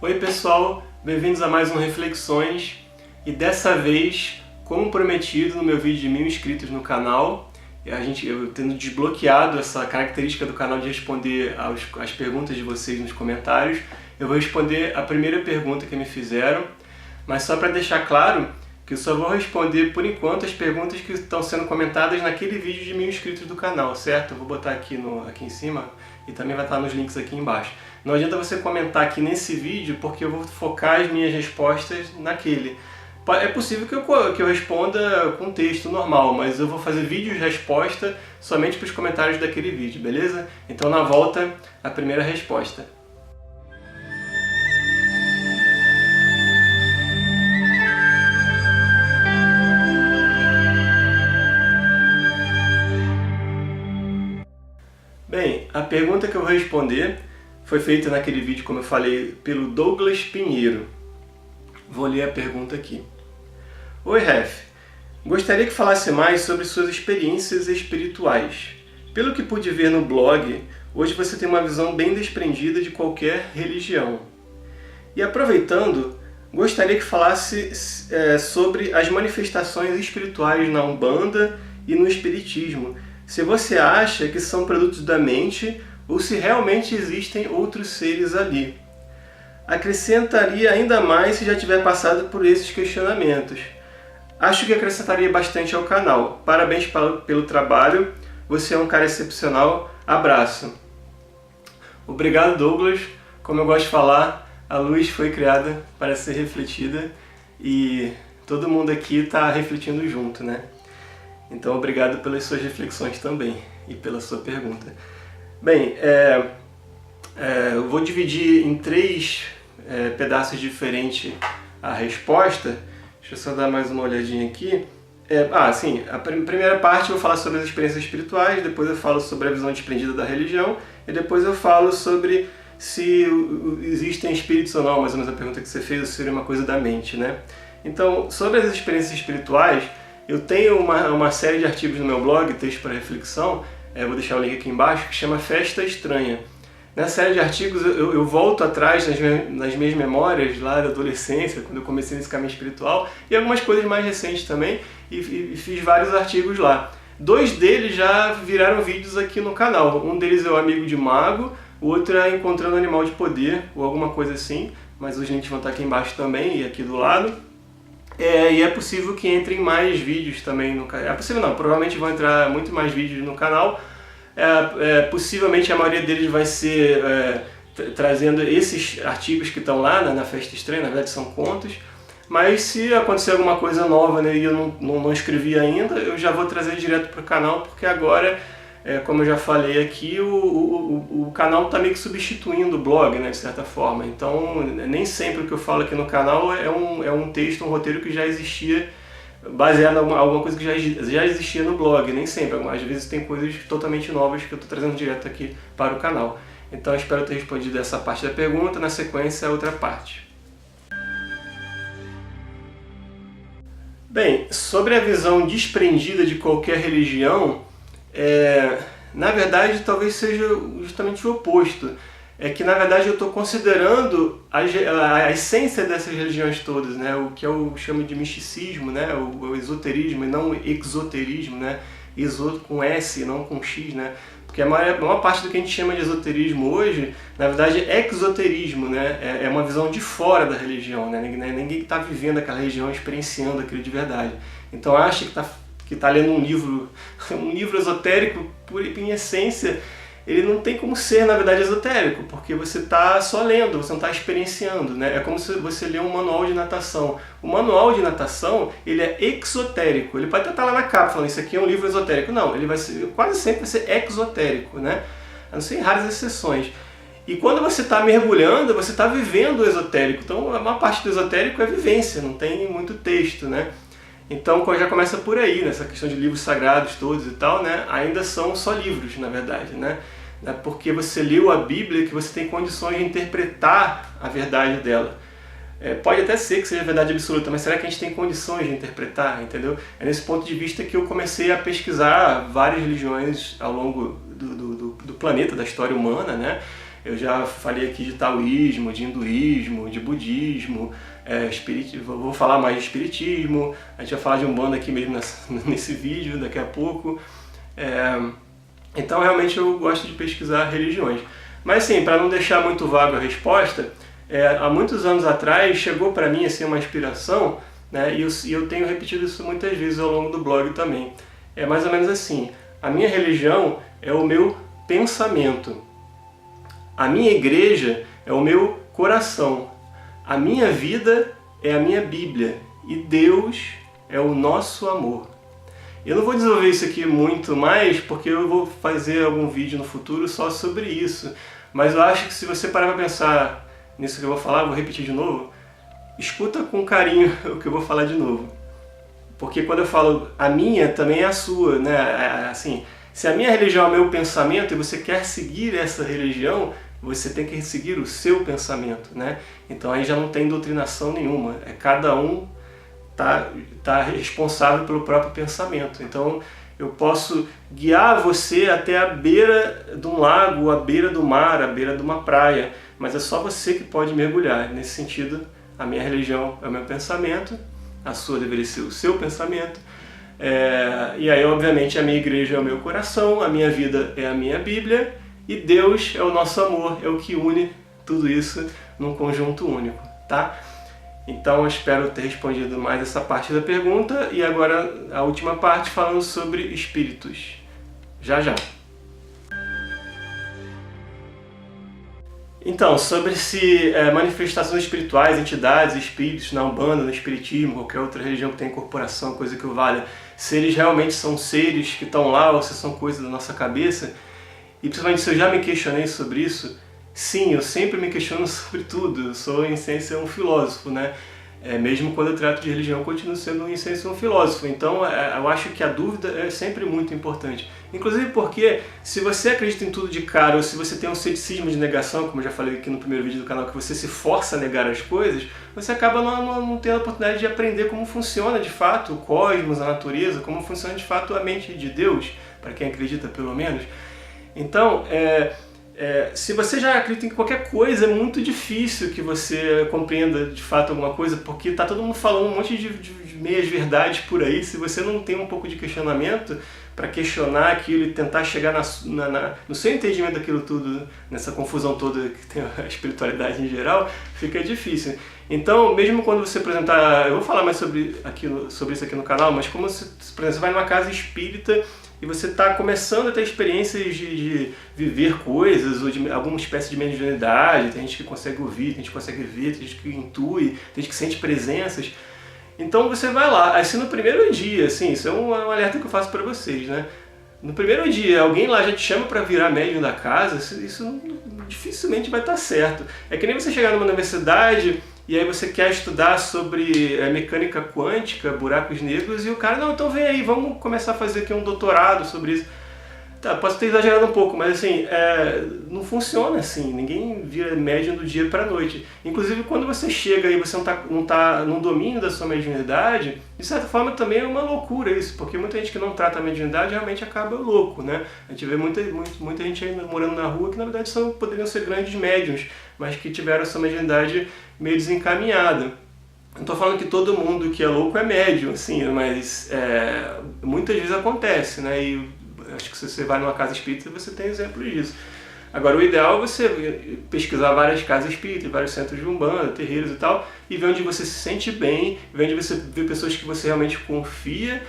Oi pessoal, bem-vindos a mais um Reflexões e dessa vez, como prometido no meu vídeo de 1000 inscritos no canal, eu tendo desbloqueado essa característica do canal de responder às perguntas de vocês nos comentários, eu vou responder a primeira pergunta que me fizeram, mas só para deixar claro que eu só vou responder por enquanto as perguntas que estão sendo comentadas naquele vídeo de 1000 inscritos do canal, certo? Eu vou botar aqui em cima e também vai estar nos links aqui embaixo. Não adianta você comentar aqui nesse vídeo porque eu vou focar as minhas respostas naquele. É possível que eu responda com texto normal, mas eu vou fazer vídeos de resposta somente para os comentários daquele vídeo, beleza? Então na volta, a primeira resposta. Bem, a pergunta que eu vou responder foi feita naquele vídeo, como eu falei, pelo Douglas Pinheiro. Vou ler a pergunta aqui. Oi, Ref. Gostaria que falasse mais sobre suas experiências espirituais. Pelo que pude ver no blog, hoje você tem uma visão bem desprendida de qualquer religião. E aproveitando, gostaria que falasse sobre as manifestações espirituais na Umbanda e no Espiritismo. Se você acha que são produtos da mente ou se realmente existem outros seres ali. Acrescentaria ainda mais se já tiver passado por esses questionamentos. Acho que acrescentaria bastante ao canal. Parabéns pelo trabalho, você é um cara excepcional. Abraço. Obrigado, Douglas. Como eu gosto de falar, a luz foi criada para ser refletida e todo mundo aqui está refletindo junto, né? Então, obrigado pelas suas reflexões também e pela sua pergunta. Bem, eu vou dividir em três pedaços diferentes a resposta. Deixa eu só dar mais uma olhadinha aqui. Sim, a primeira parte eu vou falar sobre as experiências espirituais, depois eu falo sobre a visão desprendida da religião, e depois eu falo sobre se existem espíritos ou não, mais ou menos a pergunta que você fez, seria uma coisa da mente, né? Então, sobre as experiências espirituais, eu tenho uma série de artigos no meu blog, Texto para Reflexão, vou deixar o link aqui embaixo, que chama Festa Estranha. Nessa série de artigos eu volto atrás nas minhas memórias lá da adolescência, quando eu comecei nesse caminho espiritual, e algumas coisas mais recentes também, e fiz vários artigos lá. 2 deles já viraram vídeos aqui no canal. Um deles é o Amigo de Mago, o outro é Encontrando Animal de Poder, ou alguma coisa assim, mas os links vão estar aqui embaixo também e aqui do lado. E é possível que entrem mais vídeos também no canal. É possível não, provavelmente vão entrar muito mais vídeos no canal. Possivelmente a maioria deles vai ser trazendo esses artigos que estão lá na Festa Estranha, na verdade são contos. Mas se acontecer alguma coisa nova, né, e eu não escrevi ainda, eu já vou trazer direto para o canal, porque agora, como eu já falei aqui, o canal está meio que substituindo o blog, né, de certa forma. Então, nem sempre o que eu falo aqui no canal é um texto, um roteiro que já existia, baseado em alguma coisa que já existia no blog, nem sempre. Às vezes tem coisas totalmente novas que eu estou trazendo direto aqui para o canal. Então, eu espero ter respondido essa parte da pergunta, na sequência, a outra parte. Bem, sobre a visão desprendida de qualquer religião, na verdade, talvez seja justamente o oposto. É que, na verdade, eu estou considerando a essência dessas religiões todas, né? O que eu chamo de misticismo, né? O esoterismo, e não exoterismo, né? Exo com S, não com X, né? Porque a maior parte do que a gente chama de esoterismo hoje, na verdade, é exoterismo, né? É uma visão de fora da religião, né? Ninguém está vivendo aquela religião, experienciando aquilo de verdade. Então, acha que está lendo um livro esotérico, em essência, ele não tem como ser, na verdade, esotérico, porque você está só lendo, você não está experienciando, né? É como se você lê um manual de natação. O manual de natação, ele é exotérico. Ele pode estar lá na capa falando, isso aqui é um livro esotérico. Não, ele quase sempre vai ser exotérico, né? A não ser em raras exceções. E quando você está mergulhando, você está vivendo o esotérico. Então, a maior parte do esotérico é vivência, não tem muito texto, né? Então, já começa por aí, nessa questão de livros sagrados todos e tal, né? Ainda são só livros, na verdade, né? É porque você leu a Bíblia que você tem condições de interpretar a verdade dela. Pode até ser que seja verdade absoluta, mas será que a gente tem condições de interpretar, entendeu? É nesse ponto de vista que eu comecei a pesquisar várias religiões ao longo do planeta, da história humana, né? Eu já falei aqui de taoísmo, de hinduísmo, de budismo, vou falar mais de espiritismo, a gente vai falar de Umbanda aqui mesmo nesse vídeo daqui a pouco. Então realmente eu gosto de pesquisar religiões. Mas assim, para não deixar muito vago a resposta, há muitos anos atrás chegou para mim assim, uma inspiração, né, e eu tenho repetido isso muitas vezes ao longo do blog também. É mais ou menos assim: a minha religião é o meu pensamento, a minha igreja é o meu coração, a minha vida é a minha Bíblia e Deus é o nosso amor. Eu não vou desenvolver isso aqui muito mais, porque eu vou fazer algum vídeo no futuro só sobre isso, mas eu acho que se você parar para pensar nisso que eu vou falar, vou repetir de novo, escuta com carinho o que eu vou falar de novo. Porque quando eu falo a minha, também é a sua, né? Assim, se a minha religião é o meu pensamento e você quer seguir essa religião, você tem que seguir o seu pensamento, né? Então aí já não tem doutrinação nenhuma, cada um tá responsável pelo próprio pensamento. Então eu posso guiar você até a beira de um lago, a beira do mar, a beira de uma praia, mas é só você que pode mergulhar. Nesse sentido, a minha religião é o meu pensamento, a sua deveria ser o seu pensamento, e aí obviamente a minha igreja é o meu coração, a minha vida é a minha Bíblia, e Deus é o nosso amor, é o que une tudo isso num conjunto único, tá? Então eu espero ter respondido mais essa parte da pergunta, e agora a última parte falando sobre espíritos. Já já. Então, sobre se manifestações espirituais, entidades, espíritos na Umbanda, no Espiritismo, qualquer outra religião que tenha incorporação, coisa que o valha, se eles realmente são seres que estão lá ou se são coisas da nossa cabeça, e principalmente se eu já me questionei sobre isso, sim, eu sempre me questiono sobre tudo. Eu sou, em essência, um filósofo, né? Mesmo quando eu trato de religião, eu continuo sendo, em essência, um filósofo. Então, eu acho que a dúvida é sempre muito importante. Inclusive porque, se você acredita em tudo de cara, ou se você tem um ceticismo de negação, como eu já falei aqui no primeiro vídeo do canal, que você se força a negar as coisas, você acaba não tendo a oportunidade de aprender como funciona, de fato, o cosmos, a natureza, como funciona, de fato, a mente de Deus, para quem acredita, pelo menos. Então, se você já acredita em qualquer coisa, é muito difícil que você compreenda de fato alguma coisa, porque está todo mundo falando um monte de meias verdades por aí. Se você não tem um pouco de questionamento para questionar aquilo e tentar chegar no seu entendimento daquilo tudo, nessa confusão toda que tem a espiritualidade em geral, fica difícil. Então, mesmo quando você apresentar, eu vou falar mais sobre isso aqui no canal, mas como por exemplo, você vai numa casa espírita e você está começando a ter experiências de viver coisas, ou de alguma espécie de mediunidade, tem gente que consegue ouvir, tem gente que consegue ver, tem gente que intui, tem gente que sente presenças. Então você vai lá, assim no primeiro dia, assim, isso é um alerta que eu faço para vocês, né? No primeiro dia, alguém lá já te chama para virar médium da casa, isso dificilmente vai estar certo. É que nem você chegar numa universidade e aí você quer estudar sobre mecânica quântica, buracos negros, e o cara, não, então vem aí, vamos começar a fazer aqui um doutorado sobre isso. Tá, posso ter exagerado um pouco, mas assim, não funciona assim, ninguém vira médium do dia para a noite. Inclusive, quando você chega e você não tá no domínio da sua mediunidade, de certa forma também é uma loucura isso, porque muita gente que não trata a mediunidade realmente acaba louco, né? A gente vê muita gente aí morando na rua que na verdade poderiam ser grandes médiums, mas que tiveram essa mediunidade meio desencaminhada. Não estou falando que todo mundo que é louco é médium, assim, mas muitas vezes acontece, né? E acho que se você vai numa casa espírita você tem exemplos disso. Agora, o ideal é você pesquisar várias casas espíritas, vários centros de Umbanda, terreiros e tal, e ver onde você se sente bem, ver onde você vê pessoas que você realmente confia,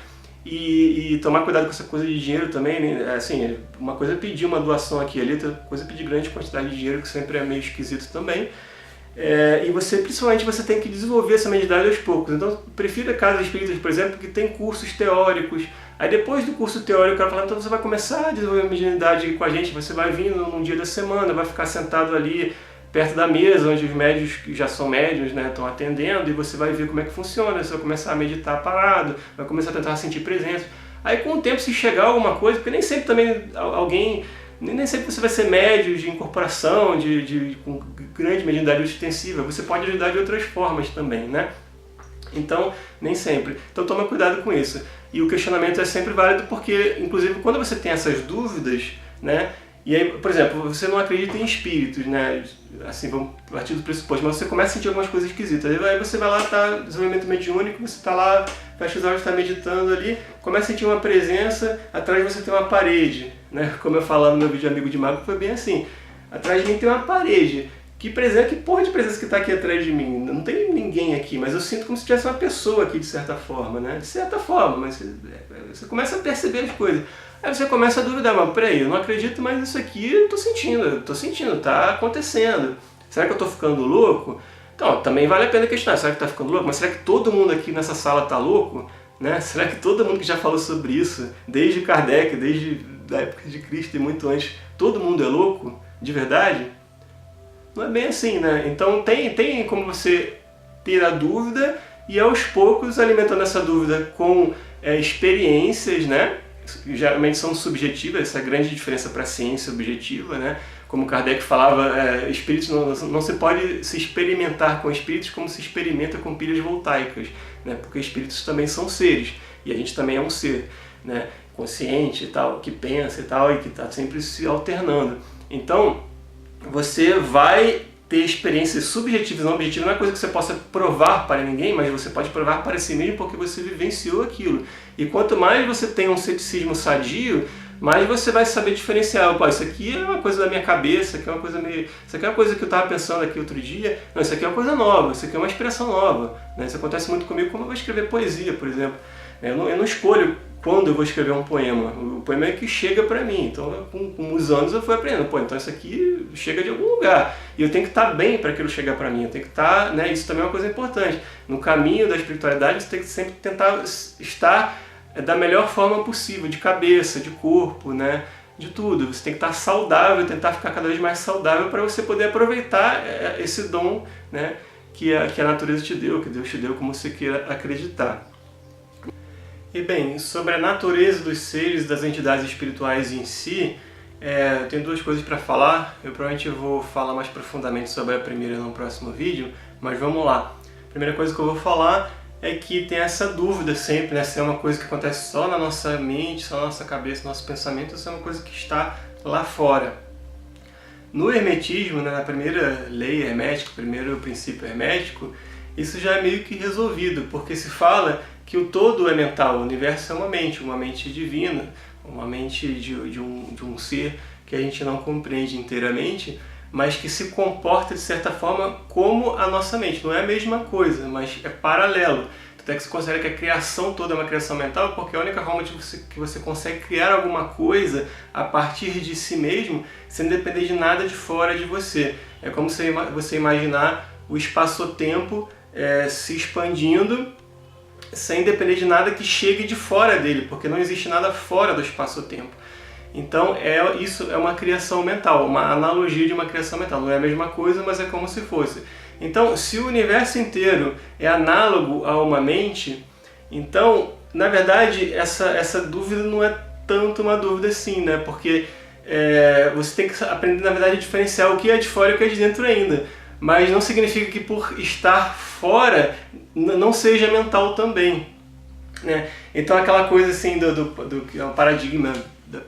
e tomar cuidado com essa coisa de dinheiro também, né? Assim, uma coisa é pedir uma doação aqui e ali, outra coisa é pedir grande quantidade de dinheiro, que sempre é meio esquisito também. E principalmente você tem que desenvolver essa mediunidade aos poucos. Então, prefira casas espíritas, por exemplo, que tem cursos teóricos. Aí depois do curso teórico, o cara fala, então você vai começar a desenvolver a mediunidade com a gente, você vai vir num dia da semana, vai ficar sentado ali perto da mesa, onde os médios que já são médios, né, estão atendendo, e você vai ver como é que funciona, você vai começar a meditar parado, vai começar a tentar sentir presença. Aí com o tempo, se chegar alguma coisa, porque nem sempre também nem sempre você vai ser médio de incorporação, com grande mediunidade extensiva, você pode ajudar de outras formas também, né? Então, nem sempre. Então toma cuidado com isso. E o questionamento é sempre válido porque, inclusive, quando você tem essas dúvidas, né, E aí, por exemplo, você não acredita em espíritos, né? Assim, vamos partir do pressuposto, mas você começa a sentir algumas coisas esquisitas. Aí você vai lá, tá desenvolvimento mediúnico, você tá lá, fecha os olhos, está meditando ali, começa a sentir uma presença, atrás de você tem uma parede, né? Como eu falava no meu vídeo Amigo de Mago, foi bem assim. Atrás de mim tem uma parede. Que porra de presença que está aqui atrás de mim? Não tem ninguém aqui, mas eu sinto como se tivesse uma pessoa aqui, de certa forma, né? De certa forma, mas você começa a perceber as coisas. Aí você começa a duvidar, mas peraí, eu não acredito, mas isso aqui eu tô sentindo, tá acontecendo. Será que eu tô ficando louco? Então, também vale a pena questionar, será que tá ficando louco? Mas será que todo mundo aqui nessa sala tá louco? Né? Será que todo mundo que já falou sobre isso, desde Kardec, desde a época de Cristo e muito antes, todo mundo é louco? De verdade? Não é bem assim, né? Então tem como você ter a dúvida e aos poucos alimentando essa dúvida com experiências, né? Geralmente são subjetivas, essa é a grande diferença para a ciência objetiva, né? Como Kardec falava, espíritos não se pode se experimentar com espíritos como se experimenta com pilhas voltaicas, né? Porque espíritos também são seres e a gente também é um ser, né? Consciente e tal, que pensa e tal e que está sempre se alternando. Então você vai ter experiências subjetivas, não objetivas, não é coisa que você possa provar para ninguém, mas você pode provar para si mesmo porque você vivenciou aquilo. E quanto mais você tem um ceticismo sadio, mais você vai saber diferenciar. Pô, isso aqui é uma coisa da minha cabeça, isso aqui é uma coisa meio... Isso aqui é uma coisa que eu estava pensando aqui outro dia. Não, isso aqui é uma coisa nova, isso aqui é uma inspiração nova. Né? Isso acontece muito comigo quando eu vou escrever poesia, por exemplo. Eu não escolho quando eu vou escrever um poema. O poema é que chega para mim. Então, com os anos eu fui aprendendo. Pô, então isso aqui chega de algum lugar. E eu tenho que estar bem para aquilo chegar para mim. Eu tenho que estar, né? Isso também é uma coisa importante. No caminho da espiritualidade, você tem que sempre tentar estar da melhor forma possível, de cabeça, de corpo, né? De tudo. Você tem que estar saudável, tentar ficar cada vez mais saudável para você poder aproveitar esse dom, né? Que a natureza te deu, que Deus te deu, como você queira acreditar. E bem, sobre a natureza dos seres, das entidades espirituais em si, eu tenho duas coisas para falar. Eu provavelmente vou falar mais profundamente sobre a primeira no próximo vídeo, mas vamos lá. A primeira coisa que eu vou falar é que tem essa dúvida sempre, né? Se é uma coisa que acontece só na nossa mente, só na nossa cabeça, no nosso pensamento, ou se é uma coisa que está lá fora. No hermetismo, né, na primeira lei hermética, primeiro princípio hermético, isso já é meio que resolvido, porque se fala que o todo é mental, o universo é uma mente divina, uma mente de um ser que a gente não compreende inteiramente, mas que se comporta de certa forma como a nossa mente. Não é a mesma coisa, mas é paralelo. Até que se considera que a criação toda é uma criação mental, porque a única forma que você consegue criar alguma coisa a partir de si mesmo, sem depender de nada de fora de você. É como você imaginar o espaço-tempo se expandindo sem depender de nada que chegue de fora dele, porque não existe nada fora do espaço-tempo. Então isso é uma criação mental, uma analogia de uma criação mental. Não é a mesma coisa, mas é como se fosse. Então, se o universo inteiro é análogo a uma mente, então, na verdade, essa dúvida não é tanto uma dúvida assim, né? Porque você tem que aprender, na verdade, a diferenciar o que é de fora e o que é de dentro ainda. Mas não significa que por estar fora não seja mental também, né? Então aquela coisa assim do paradigma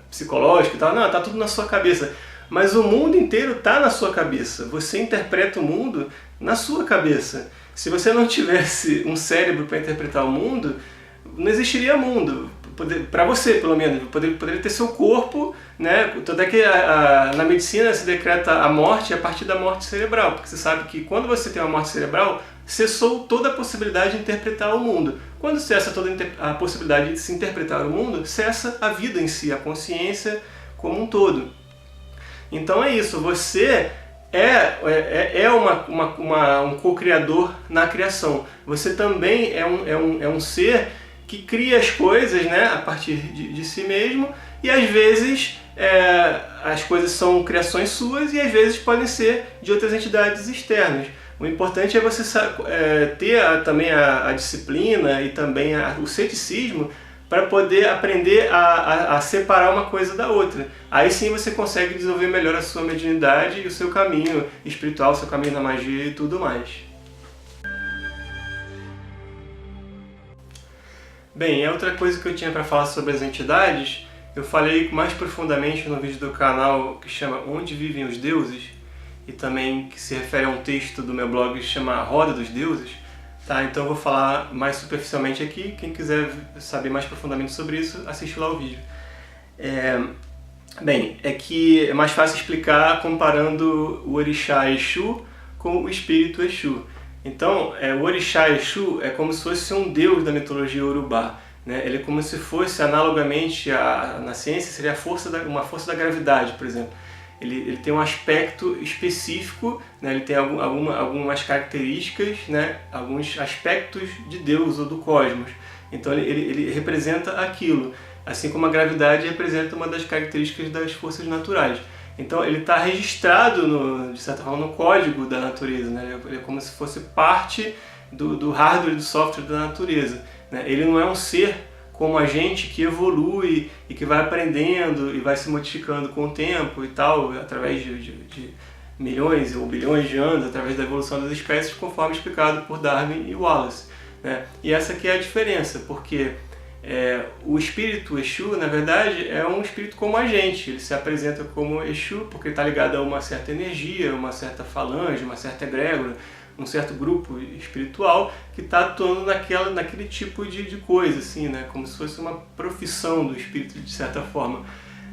psicológico e tal, não, tá tudo na sua cabeça. Mas o mundo inteiro está na sua cabeça. Você interpreta o mundo na sua cabeça. Se você não tivesse um cérebro para interpretar o mundo, não existiria mundo. Para você, pelo menos, poderia ter seu corpo, né? Tanto é que na medicina se decreta a morte a partir da morte cerebral, porque você sabe que quando você tem uma morte cerebral, cessou toda a possibilidade de interpretar o mundo. Quando cessa toda a possibilidade de se interpretar o mundo, cessa a vida em si, a consciência como um todo. Então é isso, você um co-criador na criação. Você também é um ser que cria as coisas, né, a partir de si mesmo, e às vezes as coisas são criações suas e às vezes podem ser de outras entidades externas. O importante é você ter também a disciplina e também o ceticismo para poder aprender a separar uma coisa da outra. Aí sim você consegue desenvolver melhor a sua mediunidade e o seu caminho espiritual, o seu caminho na magia e tudo mais. Bem, outra coisa que eu tinha para falar sobre as entidades eu falei mais profundamente no vídeo do canal que chama Onde Vivem os Deuses, e também que se refere a um texto do meu blog que chama A Roda dos Deuses. Tá, então eu vou falar mais superficialmente aqui. Quem quiser saber mais profundamente sobre isso, assiste lá o vídeo. Bem, é que é mais fácil explicar comparando o orixá Exu com o espírito Exu. Então, o orixá Exu é como se fosse um deus da mitologia Urubá, né? Ele é como se fosse, analogamente na ciência, seria uma força da gravidade, por exemplo. Ele tem um aspecto específico, né? Ele tem algumas características, né? Alguns aspectos de Deus ou do cosmos. Então ele representa aquilo, assim como a gravidade representa uma das características das forças naturais. Então ele está registrado, de certa forma, no código da natureza, né? Ele é como se fosse parte do hardware e do software da natureza, né? Ele não é um ser como a gente que evolui e que vai aprendendo e vai se modificando com o tempo e tal, através de milhões ou bilhões de anos, através da evolução das espécies, conforme explicado por Darwin e Wallace, né? E essa aqui é a diferença, porque o espírito Exu, na verdade, é um espírito como a gente. Ele se apresenta como Exu porque está ligado a uma certa energia, uma certa falange, uma certa egrégora, um certo grupo espiritual que está atuando naquele tipo de coisa, assim, né? Como se fosse uma profissão do espírito, de certa forma,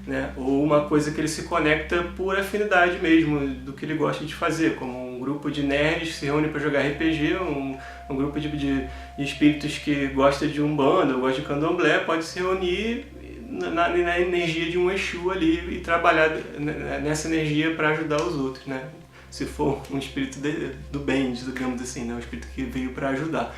né? Ou uma coisa que ele se conecta por afinidade mesmo, do que ele gosta de fazer, como um grupo de nerds se reúne para jogar RPG, um grupo de espíritos que gosta de Umbanda ou gosta de Candomblé pode se reunir na energia de um Exu ali e trabalhar nessa energia para ajudar os outros, né? Se for um espírito do bem, digamos assim, né? Um espírito que veio para ajudar.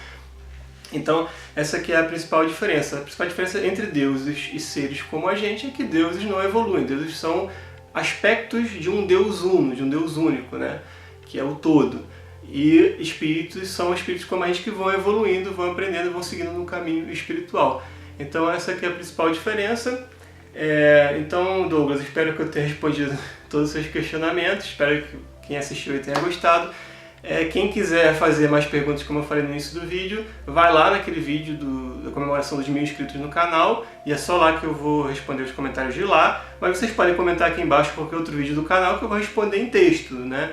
Então, essa aqui é a principal diferença. A principal diferença entre deuses e seres como a gente é que deuses não evoluem. Deuses são aspectos de um Deus uno, de um Deus único, né? Que é o todo. E espíritos são espíritos como a gente que vão evoluindo, vão aprendendo, vão seguindo no caminho espiritual. Então, essa aqui é a principal diferença. Então, Douglas, espero que eu tenha respondido todos os seus questionamentos. Espero que quem assistiu tenha gostado. Quem quiser fazer mais perguntas, como eu falei no início do vídeo, vai lá naquele vídeo da comemoração dos 1000 inscritos no canal, e é só lá que eu vou responder os comentários de lá, mas vocês podem comentar aqui embaixo qualquer outro vídeo do canal que eu vou responder em texto, né?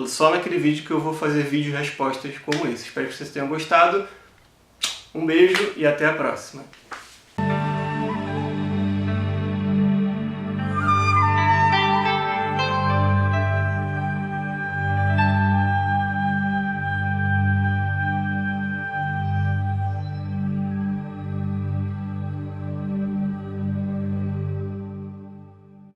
Só naquele vídeo que eu vou fazer vídeos e respostas como esse. Espero que vocês tenham gostado. Um beijo e até a próxima.